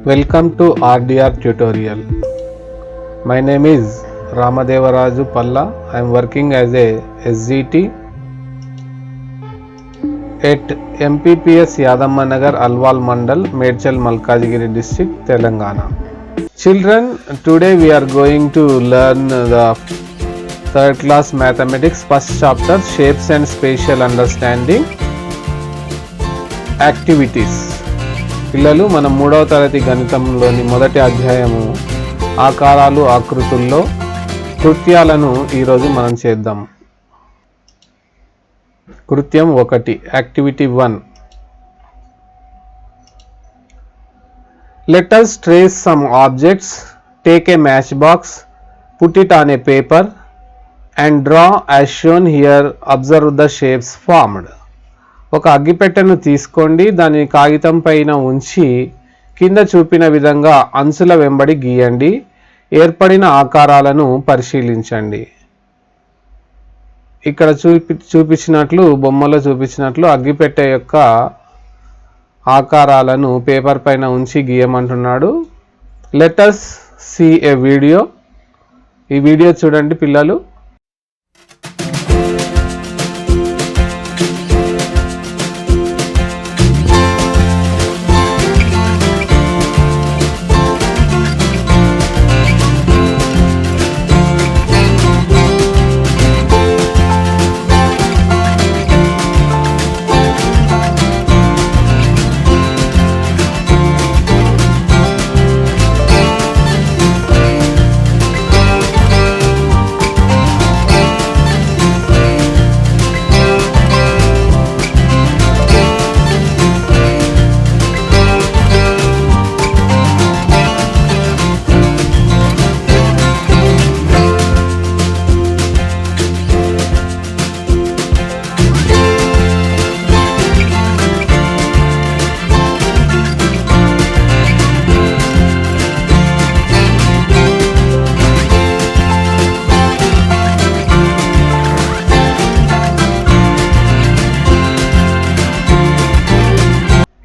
Welcome to RDR tutorial. My name is Ramadevaraju Palla. I am working as a SGT at MPPS Yadamma Nagar Alwal Mandal, Medchal Malkajgiri district, Telangana. Children, today we are going to learn the third class mathematics first chapter, shapes and spatial understanding activities. పిల్లలు మనం 3వ తరగతి గణితంలోని మొదటి అధ్యాయము ఆకారాలు ఆకృతుల్లో కృత్యాలను ఈరోజు మనం చేద్దాం. కృత్యం 1, activity 1. Let us trace some objects, take a matchbox, put it on a paper and draw as shown here. Observe the shapes formed. ఒక అగ్గిపెట్టెను తీసుకోండి, దానిని కాగితం పైన ఉంచి కింద చూపిన విధంగా అంచుల వెంబడి గీయండి. ఏర్పడిన ఆకారాలను పరిశీలించండి. ఇక్కడ చూపించినట్లు బొమ్మలో చూపించినట్లు అగ్గిపెట్టె యొక్క ఆకారాలను పేపర్ పైన ఉంచి గీయమంటున్నాడు. Let us see a video. ఈ వీడియో చూడండి పిల్లలు.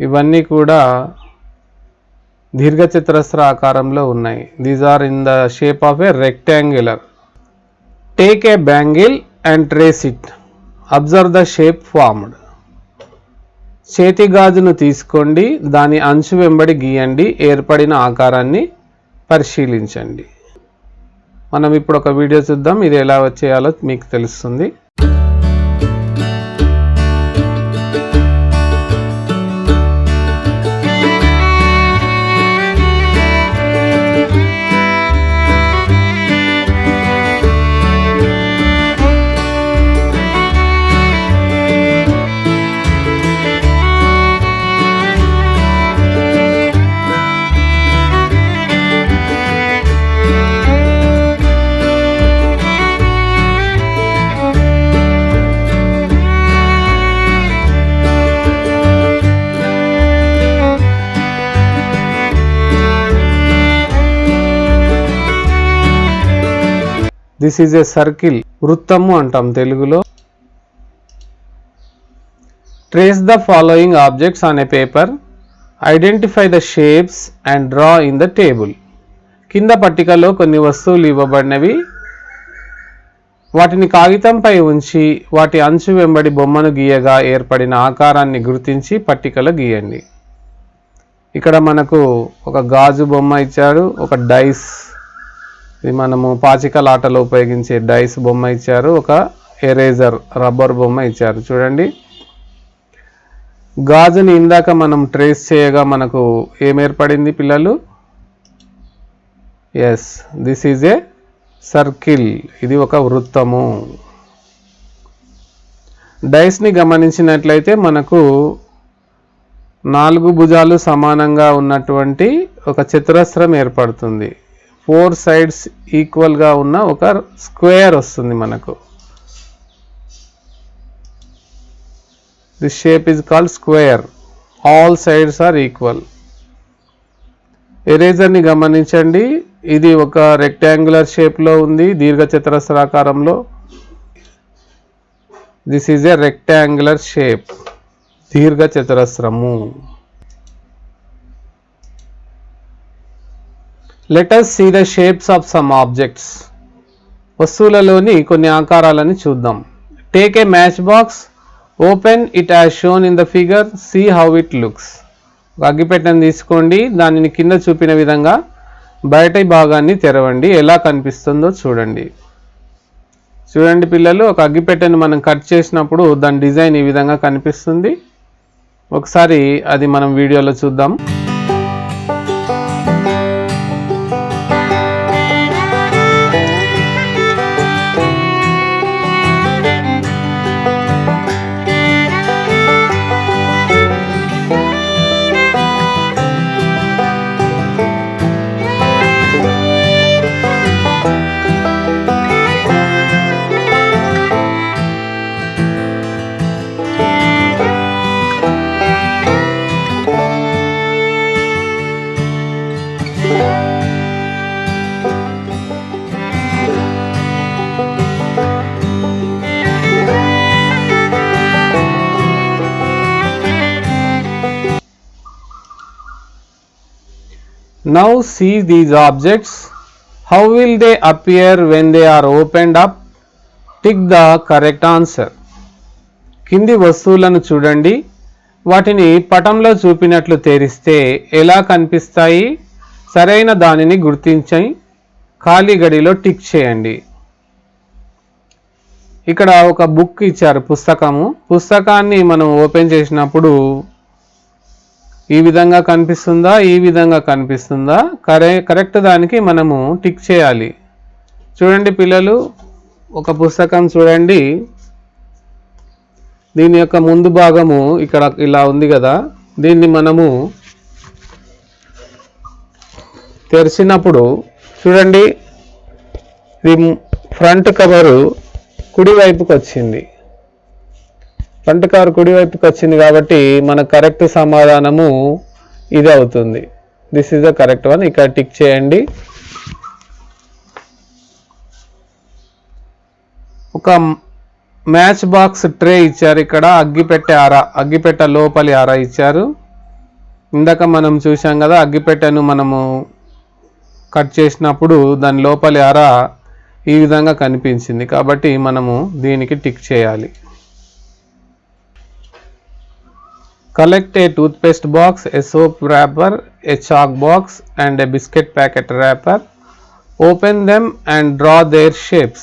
ఇవన్నీ కూడా దీర్ఘచతురస్ర ఆకారంలో ఉన్నాయి. These are in the shape of a rectangular. Take a bangle and trace it. Observe the shape formed. చేతి గాజును తీసుకోండి, దాని అంచు వెంబడి గీయండి. ఏర్పడిన ఆకారాన్ని పరిశీలించండి. మనం ఇప్పుడు ఒక వీడియో చూద్దాం. ఇది ఎలా చేయాలో మీకు తెలుస్తుంది. This is a circle. వృత్తము అంటాం తెలుగులో. Trace the following objects on a paper. Identify the shapes and draw in the table. కింద పట్టికలో కొన్ని వస్తువులు ఇవ్వబడినవి. వాటిని కాగితంపై ఉంచి వాటి అంచు వెంబడి బొమ్మను గీయగా ఏర్పడిన ఆకారాన్ని గుర్తించి పట్టికలో గీయండి. ఇక్కడ మనకు ఒక గాజు బొమ్మ ఇచ్చారు, ఒక డైస్, ఇది మనము పాచికల ఆటలో ఉపయోగించే డైస్ బొమ్మ ఇచ్చారు, ఒక ఎరేజర్ రబ్బర్ బొమ్మ ఇచ్చారు. చూడండి, గాజుని ఇందాక మనం ట్రేస్ చేయగా మనకు ఏమేర్పడింది పిల్లలు? Yes, this is a circle. ఇది ఒక వృత్తము. డైస్ని గమనించినట్లయితే మనకు 4 భుజాలు సమానంగా ఉన్నటువంటి ఒక చతురస్రం ఏర్పడుతుంది. 4 సైడ్స్ ఈక్వల్గా ఉన్న ఒక స్క్వేర్ వస్తుంది మనకు. This shape is called square. All sides are equal. ఎరేజర్ని గమనించండి, ఇది ఒక రెక్టాంగులర్ షేప్లో ఉంది, దీర్ఘచతురస్రాకారంలో. This is a rectangular shape. దీర్ఘచతురస్రము. Let us see the shapes of some objects. వస్తువులలోని కొన్ని ఆకారాలను చూద్దాం. Take a match box, open it as shown in the figure, see how it looks. అగ్గిపెట్టెను తీసుకోండి, దానిని కింద చూపిన విధంగా బయటి భాగాన్ని తెరవండి, ఎలా కనిపిస్తుందో చూడండి. చూడండి పిల్లలు, ఒక అగ్గిపెట్టెను మనం కట్ చేసినప్పుడు దాని డిజైన్ ఈ విధంగా కనిపిస్తుంది. ఒకసారి అది మనం వీడియోలో చూద్దాం. Now see these objects. How will they appear when they are opened up? Tick the correct answer. కింది వస్తువులను చూడండి, వాటిని పటంలో చూపినట్లు తెరిస్తే ఎలా కనిపిస్తాయి? సరైన దానిని గుర్తించి ఖాళీ గడిలో టిక్ చేయండి. ఇక్కడ ఒక బుక్ ఇచ్చారు, పుస్తకాన్ని మనం ఓపెన్ చేసినప్పుడు ఈ విధంగా కనిపిస్తుందా, ఈ విధంగా కనిపిస్తుందా? కరెక్ట్ దానికి మనము టిక్ చేయాలి. చూడండి పిల్లలు, ఒక పుస్తకం చూడండి, దీని యొక్క ముందు భాగము ఇక్కడ ఇలా ఉంది కదా, దీన్ని మనము తెరిచినప్పుడు చూడండి, ఇది ఫ్రంట్ కవరు కుడివైపుకి వచ్చింది. ఫ్రంట్ కవర్ కుడివైపుకి వచ్చింది కాబట్టి మన కరెక్ట్ సమాధానము ఇది అవుతుంది. This is the correct one. ఇక్కడ టిక్ చేయండి. ఒక మ్యాచ్ బాక్స్ ట్రే ఇచ్చారు, ఇక్కడ అగ్గిపెట్టె లోపలి అర ఇచ్చారు. ఇందాక మనం చూసాం కదా, అగ్గిపెట్టెను మనము కట్ చేసినప్పుడు దాని లోపలి అర ఈ విధంగా కనిపించింది కాబట్టి మనము దీనికి టిక్ చేయాలి. Collect a toothpaste box, a soap wrapper, a chalk box and a biscuit packet wrapper. Open them and draw their shapes.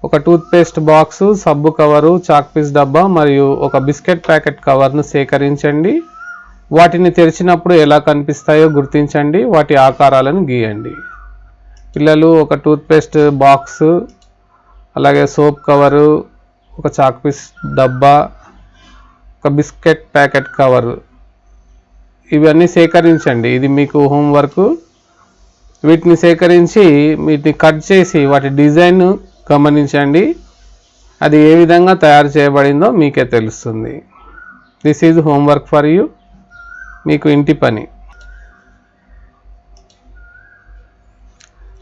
ఒక టూత్పేస్ట్ బాక్స్, సబ్బు కవరు, చాక్ పీస్ డబ్బా మరియు ఒక బిస్కెట్ ప్యాకెట్ కవర్ను సేకరించండి. వాటిని తెరిచినప్పుడు ఎలా కనిపిస్తాయో గుర్తించండి, వాటి ఆకారాలను గీయండి. పిల్లలు, ఒక టూత్పేస్ట్ బాక్స్, అలాగే సోప్ కవరు, ఒక చాక్ పీస్ డబ్బా, ఒక బిస్కెట్ ప్యాకెట్ కవర్, ఇవన్నీ సేకరించండి. ఇది మీకు హోంవర్క్. వీటిని సేకరించి వీటిని కట్ చేసి వాటి డిజైన్ గమనించండి, అది ఏ విధంగా తయారు చేయబడిందో మీకే తెలుస్తుంది. This is homework for you, మీకు ఇంటి పని.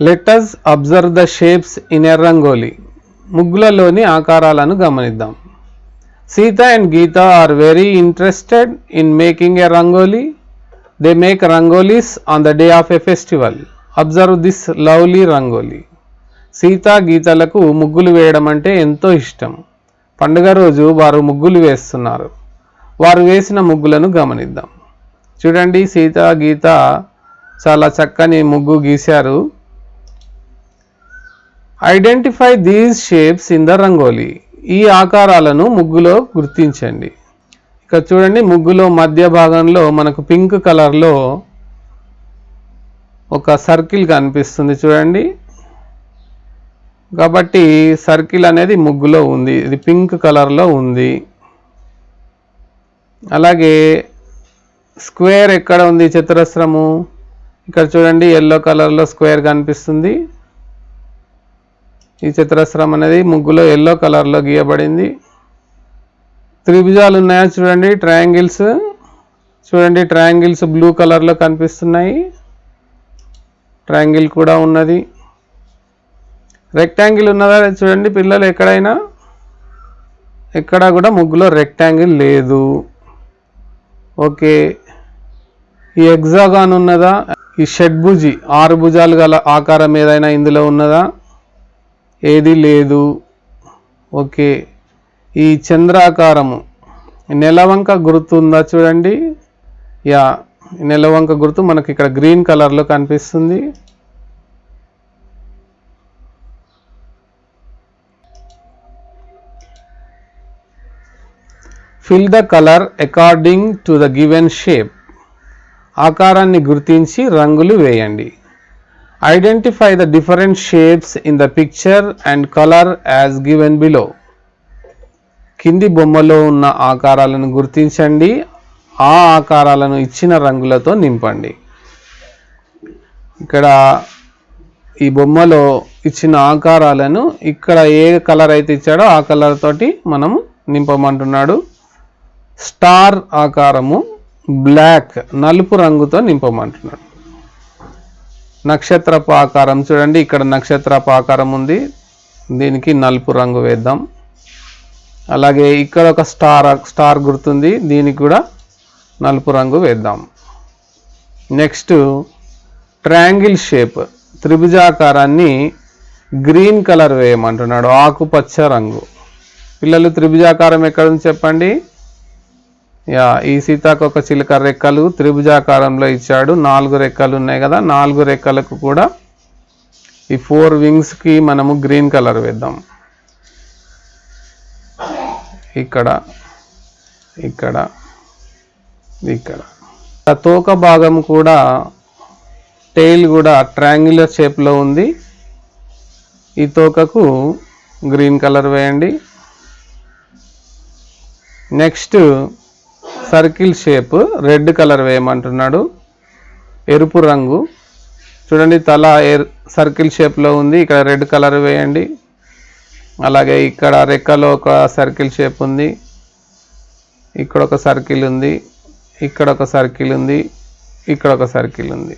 Let us observe the shapes in a rangoli. ముగ్గులలోని ఆకారాలను గమనిద్దాం. Sita and Geeta are very interested in making a rangoli. They make rangolis on the day of a festival. Observe this lovely rangoli. Sita గీతలకు ముగ్గులు వేయడం అంటే ఎంతో ఇష్టం. పండుగ రోజు వారు ముగ్గులు వేస్తున్నారు. వారు వేసిన ముగ్గులను గమనిద్దాం. చూడండి, సీత గీత చాలా చక్కని ముగ్గు గీశారు. Identify these shapes in the rangoli. ఈ ఆకారాలను ముగ్గులో గుర్తించండి. ఇక్కడ చూడండి, ముగ్గులో మధ్య భాగంలో మనకు పింక్ కలర్లో ఒక సర్కిల్ కనిపిస్తుంది చూడండి. కాబట్టి సర్కిల్ అనేది ముగ్గులో ఉంది, ఇది పింక్ కలర్లో ఉంది. అలాగే స్క్వేర్ ఎక్కడ ఉంది, చతురస్రము ఇక్కడ చూడండి, ఎల్లో కలర్లో స్క్వేర్ కనిపిస్తుంది. ఈ చతురస్రం అనేది ముగ్గులో ఎల్లో కలర్లో గీయబడింది. త్రిభుజాలు ఉన్నాయా చూడండి, ట్రయాంగిల్స్ చూడండి, ట్రయాంగిల్స్ బ్లూ కలర్లో కనిపిస్తున్నాయి. ట్రయాంగిల్ కూడా ఉన్నది. రెక్టాంగిల్ ఉన్నదా చూడండి పిల్లలు, ఎక్కడా కూడా ముగ్గులో రెక్టాంగిల్ లేదు. ఓకే, ఈ హెక్సాగాన్ ఉన్నదా? ఈ షడ్భుజి 6 భుజాలు గల ఆకారం ఏదైనా ఇందులో ఉన్నదా? ఏది లేదు. ఓకే. ఈ చంద్రాకారము నెలవంక గుర్తు ఉందా చూడండి. యా, నెలవంక గుర్తు మనకి ఇక్కడ గ్రీన్ కలర్లో కనిపిస్తుంది. Fill the colour according to the given shape. ఆకారాన్ని గుర్తించి రంగులు వేయండి. Identify the different shapes in the picture and colour as given below. కింది బొమ్మలో ఉన్న ఆకారాలను గుర్తించండి, ఆ ఆకారాలను ఇచ్చిన రంగులతో నింపండి. ఇక్కడ ఈ బొమ్మలో ఇచ్చిన ఆకారాలను ఇక్కడ ఏ కలర్ అయితే ఇచ్చాడో ఆ కలర్ తోటి మనము నింపమంటున్నాడు. స్టార్ ఆకారము బ్లాక్ నలుపు రంగుతో నింపమంటున్నాడు. నక్షత్రపు ఆకారం చూడండి, ఇక్కడ నక్షత్రపు ఆకారం ఉంది, దీనికి నలుపు రంగు వేద్దాం. అలాగే ఇక్కడ ఒక స్టార్ గుర్తుంది, దీనికి కూడా నలుపు రంగు వేద్దాం. నెక్స్ట్ ట్రయాంగిల్ షేప్ త్రిభుజాకారాన్ని గ్రీన్ కలర్ వేయమంటున్నాడు, ఆకుపచ్చ రంగు. పిల్లలు త్రిభుజాకారం ఎక్కడ ఉంది చెప్పండి. యా, ఈ సీతాకోక చిలుక రెక్కలు త్రిభుజాకారంలో ఇచ్చాడు. 4 రెక్కలు ఉన్నాయి కదా, 4 రెక్కలకు కూడా ఈ 4 వింగ్స్కి మనము గ్రీన్ కలర్ వేద్దాం. ఇక్కడ ఇక్కడ ఇక్కడ తోక భాగం కూడా, టెయిల్ కూడా ట్రయాంగులర్ షేప్లో ఉంది. ఈ తోకకు గ్రీన్ కలర్ వేయండి. Next circle shape red colour వేయమంటున్నాడు, ఎరుపు రంగు. చూడండి, తల సర్కిల్ షేప్లో ఉంది, ఇక్కడ రెడ్ కలర్ వేయండి. అలాగే ఇక్కడ రెక్కలో ఒక సర్కిల్ షేప్ ఉంది, ఇక్కడ ఒక సర్కిల్ ఉంది, ఇక్కడ ఒక సర్కిల్ ఉంది, ఇక్కడ ఒక సర్కిల్ ఉంది.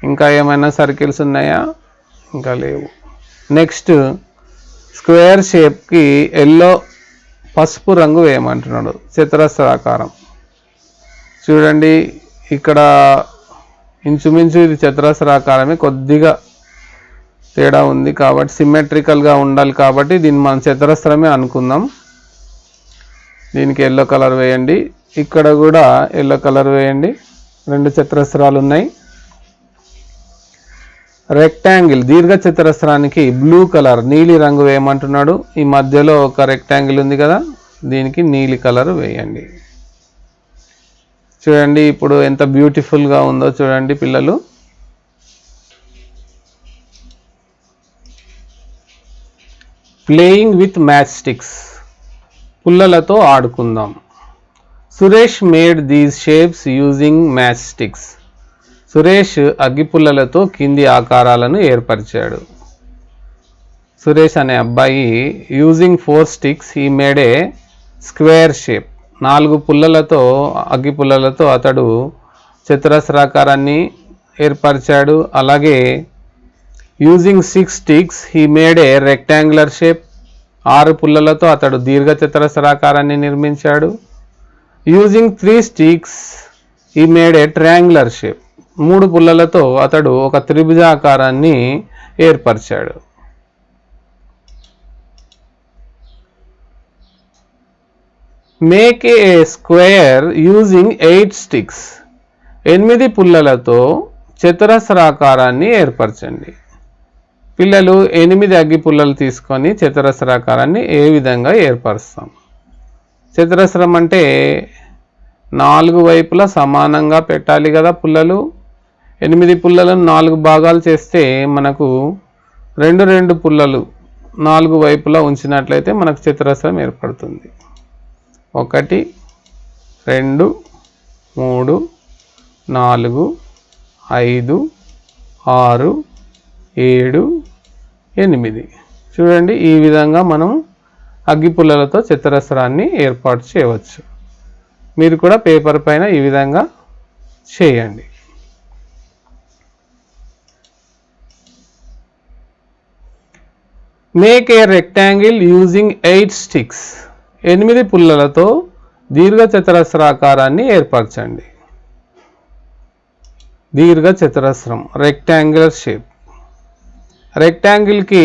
ఇంకా ఏమైనా సర్కిల్స్ ఉన్నాయా? ఇంకా లేవు. నెక్స్ట్ స్క్వేర్ షేప్కి ఎల్లో పసుపు రంగు వేయమంటున్నాడు, చతురస్రాకారం. చూడండి, ఇక్కడ ఇంచుమించు ఇది చతురస్రాకారమే, కొద్దిగా తేడా ఉంది కాబట్టి సిమెట్రికల్గా ఉండాలి కాబట్టి దీన్ని మనం చతురస్రమే అనుకుందాం. దీనికి ఎల్లో కలర్ వేయండి, ఇక్కడ కూడా ఎల్లో కలర్ వేయండి. 2 చతురస్రాలు ఉన్నాయి. రెక్టాంగిల్ దీర్ఘ చతురస్రానికి బ్లూ కలర్ నీలి రంగు వేయమంటున్నాడు. ఈ మధ్యలో ఒక రెక్టాంగిల్ ఉంది కదా, దీనికి నీలి కలర్ వేయండి. చూడండి ఇప్పుడు ఎంత బ్యూటిఫుల్గా ఉందో చూడండి పిల్లలు. ప్లేయింగ్ విత్ మ్యాచ్ స్టిక్స్, పుల్లలతో ఆడుకుందాం. Suresh made these shapes using match sticks. Suresh అగ్గిపుల్లలతో కింది ఆకారాలను ఏర్పరిచాడు. సురేష్ అనే అబ్బాయి using 4 sticks he made a square shape. 4 పుల్లలతో అగ్గిపుల్లలతో అతడు చతురస్రాకారాన్ని ఏర్పరిచాడు. అలాగే using 6 sticks he made a rectangular shape. 6 పుల్లలతో అతడు దీర్ఘ చతురస్రాకారాన్ని నిర్మించాడు. Using 3 sticks he made a triangular shape. 3 పుల్లలతో అతడు ఒక త్రిభుజాకారాన్ని ఏర్పరిచాడు. Make a square using 8 sticks. 8 పుల్లలతో చతురస్రాకారాన్ని ఏర్పరచండి. పిల్లలు 8 అగ్గి పుల్లలు తీసుకొని చతురస్రాకారాన్ని ఏ విధంగా ఏర్పరుస్తాం? చతురస్రం అంటే 4 వైపులా సమానంగా పెట్టాలి కదా పుల్లలు. 8 పుల్లలను 4 భాగాలు చేస్తే మనకు 2 పుల్లలు 4 వైపులా ఉంచినట్లయితే మనకు చతురస్రం ఏర్పడుతుంది. 1 2 3 4 5 6 7 8. చూడండి, ఈ విధంగా మనం అగ్గి పుల్లలతో చతురస్రాన్ని ఏర్పాటు చేయవచ్చు. మీరు కూడా పేపర్ పైన ఈ విధంగా చేయండి. Make a rectangle using 8 sticks. 8 పుల్లలతో దీర్ఘ చతురస్రాకారాన్ని ఏర్పరచండి. దీర్ఘ చతురస్రం రెక్టాంగులర్ షేప్. రెక్టాంగిల్కి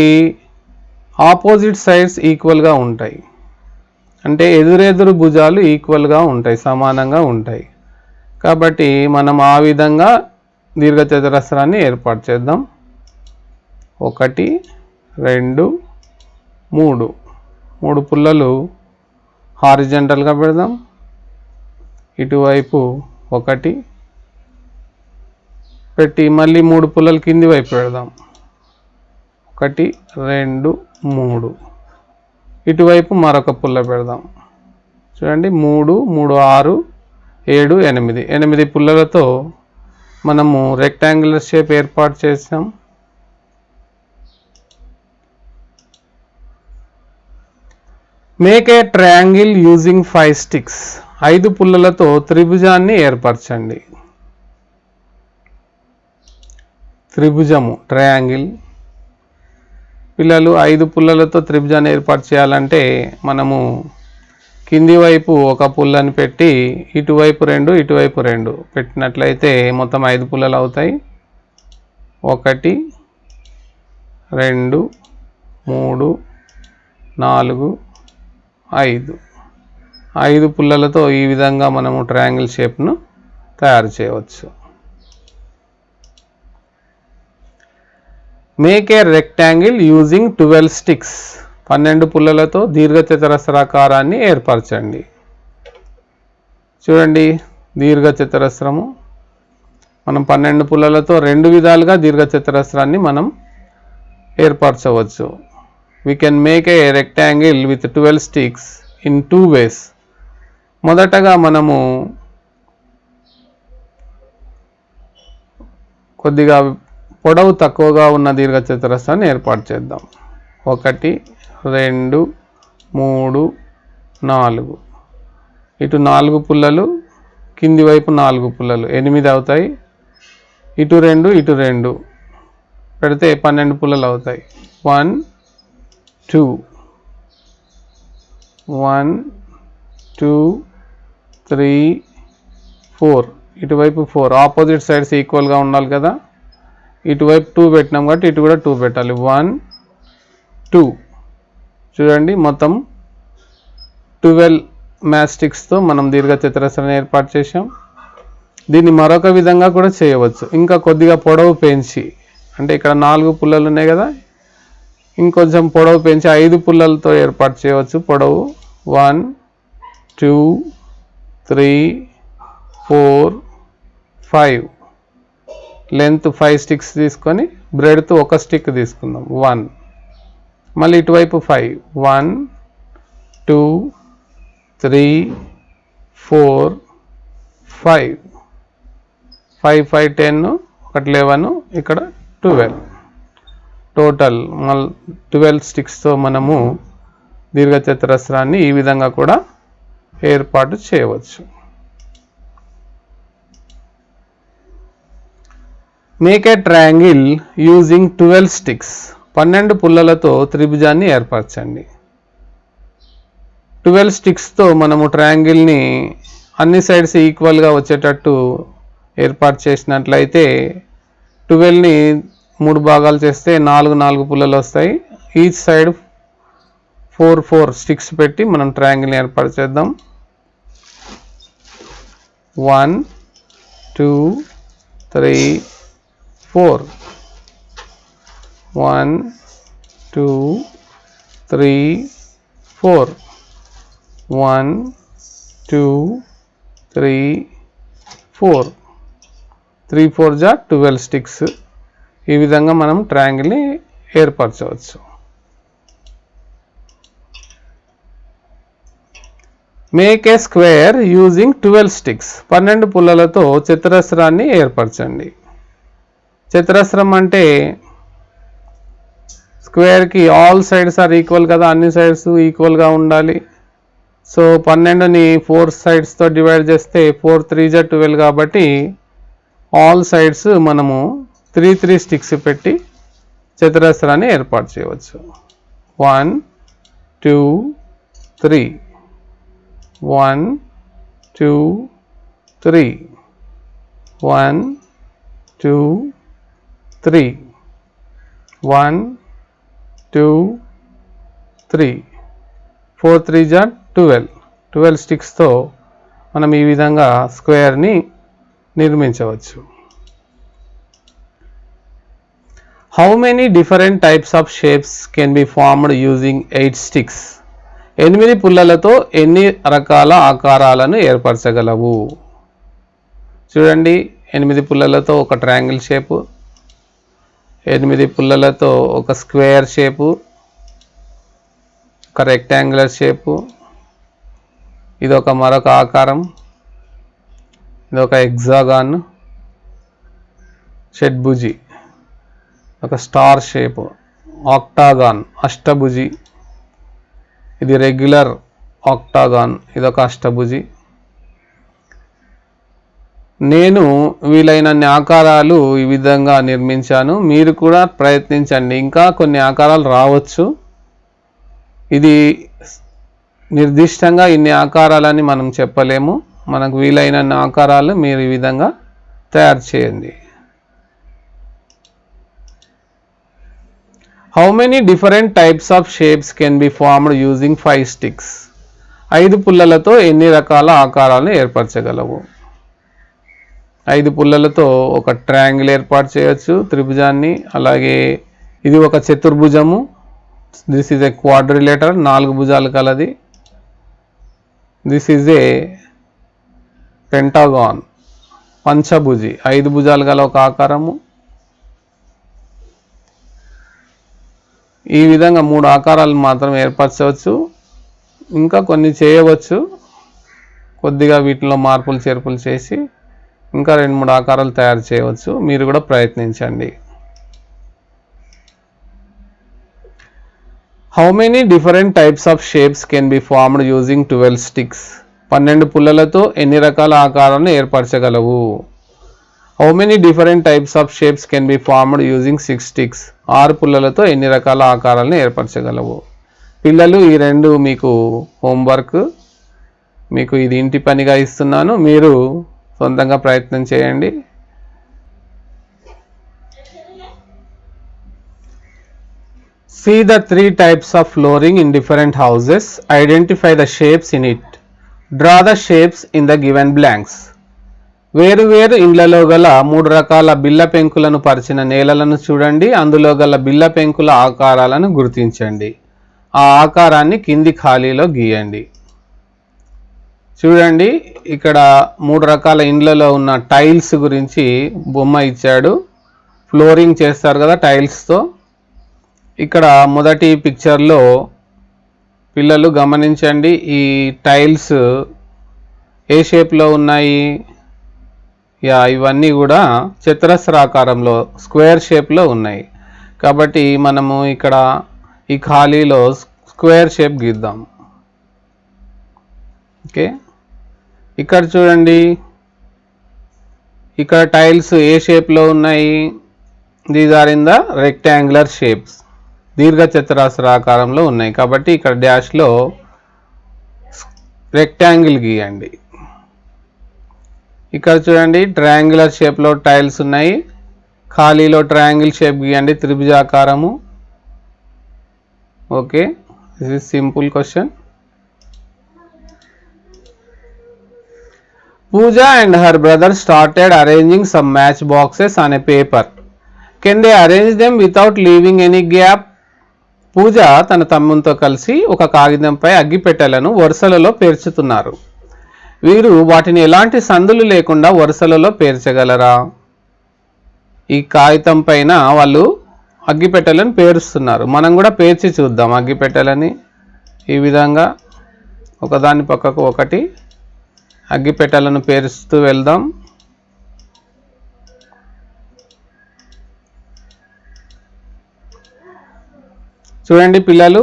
ఆపోజిట్ సైడ్స్ ఈక్వల్గా ఉంటాయి, అంటే ఎదురెదురు భుజాలు ఈక్వల్గా ఉంటాయి, సమానంగా ఉంటాయి. కాబట్టి మనం ఆ విధంగా దీర్ఘ చతురస్రాన్ని ఏర్పాటు చేద్దాం. 1 2 3 3 పుల్లలు హారిజంటల్గా పెడదాం. ఇటువైపు 1 పెట్టి మళ్ళీ 3 పుల్లలు కింది వైపు పెడదాం. 1 2 3 ఇటువైపు మరొక పుల్ల పెడదాం. చూడండి 3 3 6 7 8 8 పుల్లలతో మనము రెక్టాంగులర్ షేప్ ఏర్పాటు చేసాం. Make a triangle using 5 sticks. 5 పుల్లలతో త్రిభుజాన్ని ఏర్పరచండి. త్రిభుజము ట్రయాంగిల్. పిల్లలు 5 పుల్లలతో త్రిభుజాన్ని ఏర్పాటు చేయాలంటే మనము కింది వైపు ఒక పుల్లని పెట్టి ఇటువైపు 2 ఇటువైపు 2 పెట్టినట్లయితే మొత్తం 5 పుల్లలు అవుతాయి. 1 2 3 4 5 5 పుల్లలతో ఈ విధంగా మనము ట్రయాంగిల్ షేప్ను తయారు చేయవచ్చు. Make a rectangle using 12 sticks. 12 పుల్లలతో దీర్ఘచతురస్రాకారాన్ని ఏర్పరచండి. చూడండి దీర్ఘచతురస్రము మనం 12 పుల్లలతో 2 విధాలుగా దీర్ఘచతురస్రాన్ని మనం ఏర్పరచవచ్చు. We can make a rectangle with 12 sticks in 2 ways. మొదటగా మనము కొద్దిగా పొడవు తక్కువగా ఉన్న దీర్ఘచతురస్రాన్ని ఏర్పాటు చేద్దాం. 1 2 3 4 ఇటు 4 పుల్లలు కింది వైపు 4 పుల్లలు 8 అవుతాయి. ఇటు 2 ఇటు 2 పెడితే 12 పుల్లలు అవుతాయి. 1 2 1 2 3 4 ఇటువైపు 4 ఆపోజిట్ సైడ్స్ ఈక్వల్గా ఉండాలి కదా. ఇటువైపు 2 పెట్టినాం కాబట్టి ఇటు కూడా 2 పెట్టాలి. 1 2 చూడండి మొత్తం 12 మ్యాచ్ స్టిక్స్తో మనం దీర్ఘచతురస్రాన్ని ఏర్పాటు చేసాం. దీన్ని మరొక విధంగా కూడా చేయవచ్చు. ఇంకా కొద్దిగా పొడవు పెంచి, అంటే ఇక్కడ 4 పుల్లలు ఉన్నాయి కదా, ఇంకొంచెం పొడవు పెంచి 5 పుల్లలతో ఏర్పాటు చేయవచ్చు. పొడవు 1 2 3 4 5 లెంత్ 5 స్టిక్స్ తీసుకొని బ్రెడ్త్ 1 స్టిక్ తీసుకుందాం. 1 మళ్ళీ ఇటువైపు 5 1 2 3 4 5 5 5 10 1 11 ఇక్కడ 12 టోటల్ 12 స్టిక్స్తో మనము దీర్ఘచతురస్రాన్ని ఈ విధంగా కూడా ఏర్పాటు చేయవచ్చు. Make a triangle using 12 sticks. 12 పుల్లలతో త్రిభుజాన్ని ఏర్పరచండి. 12 స్టిక్స్తో మనము ట్రయాంగిల్ని అన్ని సైడ్స్ ఈక్వల్గా వచ్చేటట్టు ఏర్పాటు చేసినట్లయితే 12ని 3 భాగాలు చేస్తే 4 పుల్లలు వస్తాయి. ఈచ్ సైడ్ 4 స్టిక్స్ పెట్టి మనం ట్రయాంగిల్ని ఏర్పాటు చేద్దాం. 1 2 3 4 1 2 3 4 1 2 3 4 3 4 జా 12 స్టిక్స్. ఈ విధంగా మనం ట్రయాంగిల్ని ఏర్పరచవచ్చు. Make a square using 12 sticks. 12 పుల్లలతో చతురస్రాన్ని ఏర్పరచండి. చతురస్రం అంటే స్క్వేర్కి ఆల్ సైడ్స్ ఆర్ ఈక్వల్ కదా, అన్ని సైడ్స్ ఈక్వల్గా ఉండాలి. సో 12ని 4 సైడ్స్తో డివైడ్ చేస్తే 4 3 జా 12 కాబట్టి ఆల్ సైడ్స్ మనము 3 స్టిక్స్ పెట్టి చతురస్రాన్ని ఏర్పాటు చేయవచ్చు. 1 2 3 1 2 3 1 2 3 1 2 3 4 3 జా 12 స్టిక్స్తో మనం ఈ విధంగా స్క్వేర్ని నిర్మించవచ్చు. How many different types of shapes can be formed using 8 sticks? 8 పుల్లలతో ఎన్ని రకాల ఆకారాలను ఏర్పరచగలవు? చూడండి, 8 పుల్లలతో ఒక ట్రయాంగిల్ షేపు, 8 పుల్లలతో ఒక స్క్వేర్ షేపు, ఒక రెక్టాంగులర్ షేపు, ఇదొక మరొక ఆకారం, ఇదొక హెక్సాగాన్, షడ్భుజి, ఒక స్టార్ షేపు, ఆక్టాగాన్ అష్టభుజి, ఇది రెగ్యులర్ ఆక్టాగాన్, ఇదొక అష్టభుజి. నేను వీలైనన్ని ఆకారాలు ఈ విధంగా నిర్మించాను. మీరు కూడా ప్రయత్నించండి. ఇంకా కొన్ని ఆకారాలు రావచ్చు. ఇది నిర్దిష్టంగా ఇన్ని ఆకారాలని మనం చెప్పలేము. మనకు వీలైనన్ని ఆకారాలు మీరు ఈ విధంగా తయారు చేయండి. How many different types of shapes can be formed using 5 sticks? 5 పుల్లలతో ఎన్ని రకాల ఆకారాలను ఏర్పరచగలవు? 5 పుల్లలతో ఒక ట్రయాంగిల్ ఏర్పాటు చేయవచ్చు, త్రిభుజాన్ని. అలాగే ఇది ఒక చతుర్భుజము, దిస్ ఈజ్ ఏ క్వాడ్రిలేటర్, 4 భుజాలు కలది. దిస్ ఈజ్ ఏ పెంటాగాన్, పంచభుజి, 5 భుజాలు గల ఒక ఆకారము. ఈ విధంగా 3 ఆకారాలు మాత్రం ఏర్పరచవచ్చు. ఇంకా కొన్ని చేయవచ్చు. కొద్దిగా వీటిలో మార్పులు చేర్పులు చేసి ఇంకా 2-3 ఆకారాలు తయారు చేయవచ్చు. మీరు కూడా ప్రయత్నించండి. How many different types of shapes can be formed using 12 sticks? 12 పుల్లలతో ఎన్ని రకాల ఆకారాలను ఏర్పరచగలవు? How many different types of shapes can be formed using 6 sticks? 6 పుల్లలతో ఎన్ని రకాల ఆకారాలను ఏర్పరచగలవు? పిల్లలు, ఈ 2 మీకు హోంవర్క్, మీకు ఇది ఇంటి పనిగా ఇస్తున్నాను. మీరు సొంతంగా ప్రయత్నం చేయండి. See the 3 types of flooring in different houses. Identify the shapes in it. Draw the shapes in the given blanks. వేరు వేరు ఇండ్లలో గల 3 రకాల బిళ్ళ పెంకులను పరిచిన నేలలను చూడండి. అందులో గల బిళ్ళ పెంకుల ఆకారాలను గుర్తించండి. ఆ ఆకారాన్ని కింది ఖాళీలో గీయండి. చూడండి, ఇక్కడ 3 రకాల ఇండ్లలో ఉన్న టైల్స్ గురించి బొమ్మ ఇచ్చాడు. ఫ్లోరింగ్ చేస్తారు కదా టైల్స్తో. ఇక్కడ మొదటి పిక్చర్లో పిల్లలు గమనించండి, ఈ టైల్స్ ఏ షేప్లో ఉన్నాయి? ఇవన్నీ కూడా చతురస్రాకారంలో, స్క్వేర్ షేప్లో ఉన్నాయి. కాబట్టి మనము ఇక్కడ ఈ ఖాళీలో స్క్వేర్ షేప్ గీద్దాం. ఓకే, ఇక్కడ చూడండి, ఇక్కడ టైల్స్ ఏ షేప్లో ఉన్నాయి? These are in the rectangular shapes, దీర్ఘ చతురస్రాకారంలో ఉన్నాయి. కాబట్టి ఇక్కడ డాష్లో రెక్టాంగిల్ గీయండి. ఇక్కడ చూడండి, ట్రయాంగులర్ షేప్లో టైల్స్ ఉన్నాయి. ఖాళీలో ట్రయాంగిల్ షేప్ గీయండి, త్రిభుజాకారము. Okay, this is simple question. Pooja and her brother started arranging some match boxes on a paper. Can they arrange them without leaving any gap? పూజ తన తమ్మునితో కలిసి ఒక కాగితంపై అగ్గిపెట్టెలను వరుసలలో పేర్చుతున్నారు. వీరు వాటిని ఎలాంటి సందులు లేకుండా వరుసలలో పేర్చగలరా? ఈ కాగితం పైన వాళ్ళు అగ్గిపెట్టెలను పేరుస్తున్నారు. మనం కూడా పేర్చి చూద్దాం అగ్గిపెట్టెలని. ఈ విధంగా ఒకదాని పక్కకు ఒకటి అగ్గిపెట్టెలను పేరుస్తూ వెళ్దాం. చూడండి పిల్లలు,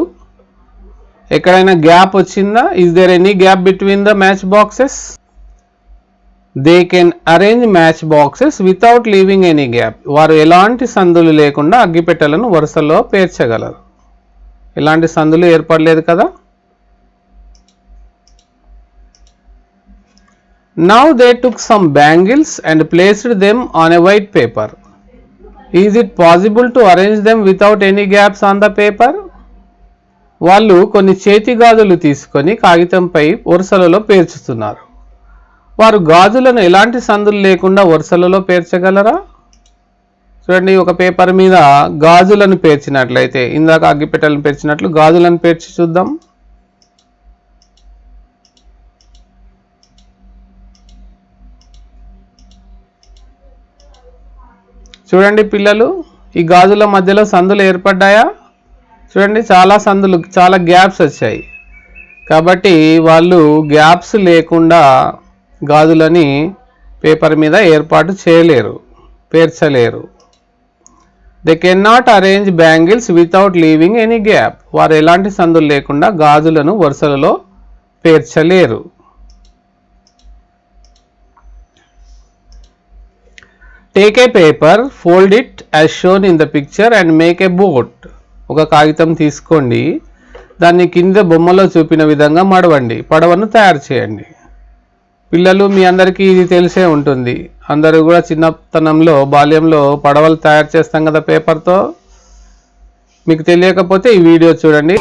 ఎక్కడైనా గ్యాప్ వచ్చిందా? Is there any gap between the match boxes? They can arrange match boxes without leaving any gap. వారు ఎలాంటి సందులు లేకుండా అగ్గిపెట్టెలను వరుసలో పేర్చగలరు. ఎలాంటి సందులు ఏర్పడలేదు కదా. Now they took some bangles and placed them on a white paper. Is it possible to arrange them without any gaps on the paper? వాళ్ళు కొన్ని చేతి గాజులు తీసుకొని కాగితంపై వరుసలలో పేర్చుతున్నారు. వారు గాజులను ఎలాంటి సందులు లేకుండా వరుసలలో పేర్చగలరా? చూడండి, ఒక పేపర్ మీద గాజులను పేర్చినట్లయితే, ఇందాక అగ్గిపెట్టెలను పేర్చినట్లు గాజులను పేర్చి చూద్దాం. చూడండి పిల్లలు, ఈ గాజుల మధ్యలో సందులు ఏర్పడ్డాయా? చూడండి, చాలా గ్యాప్స్ వచ్చాయి. కాబట్టి వాళ్ళు గ్యాప్స్ లేకుండా గాజులని పేపర్ మీద ఏర్పాటు చేయలేరు, పేర్చలేరు. They can not arrange bangles without leaving any gap. వారు ఎలాంటి సందులు లేకుండా గాజులను వరుసలలో పేర్చలేరు. Take a paper, fold it as shown in the picture and make a boat. ఒక కాగితం తీసుకోండి, దాన్ని కింద బొమ్మలో చూపిన విధంగా మడవండి, పడవను తయారు చేయండి. పిల్లలు, మీ అందరికీ ఇది తెలిసే ఉంటుంది. అందరూ కూడా చిన్నతనంలో, బాల్యంలో పడవలు తయారు చేస్తాం కదా పేపర్తో. మీకు తెలియకపోతే ఈ వీడియో చూడండి.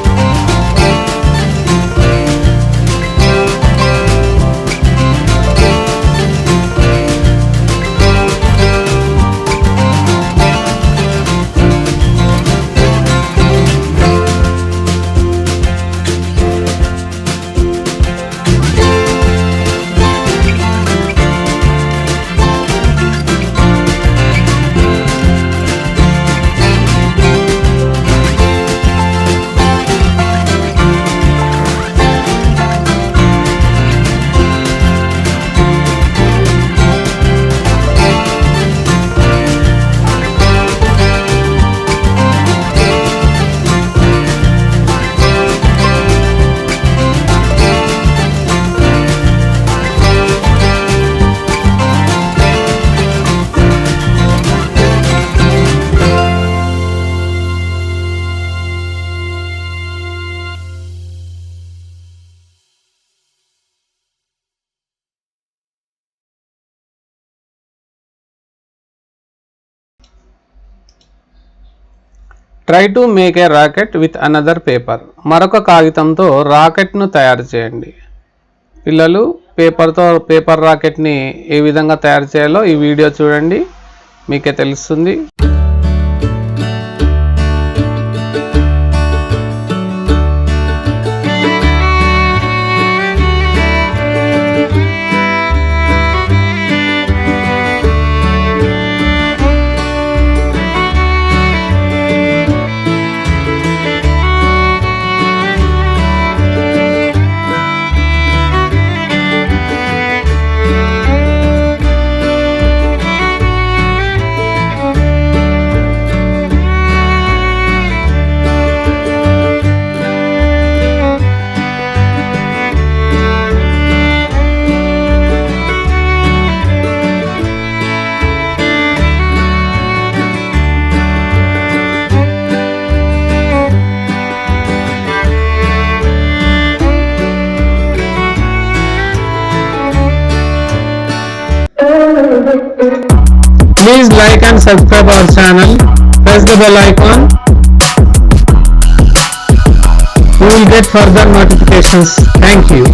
Try to make a rocket with another paper. మరొక కాగితంతో రాకెట్ను తయారు చేయండి. పిల్లలు, పేపర్ రాకెట్ని ఏ విధంగా తయారు చేయాలో ఈ వీడియో చూడండి, మీకే తెలుస్తుంది. Please like and subscribe our channel. Press the bell icon. You will get further notifications. Thank you.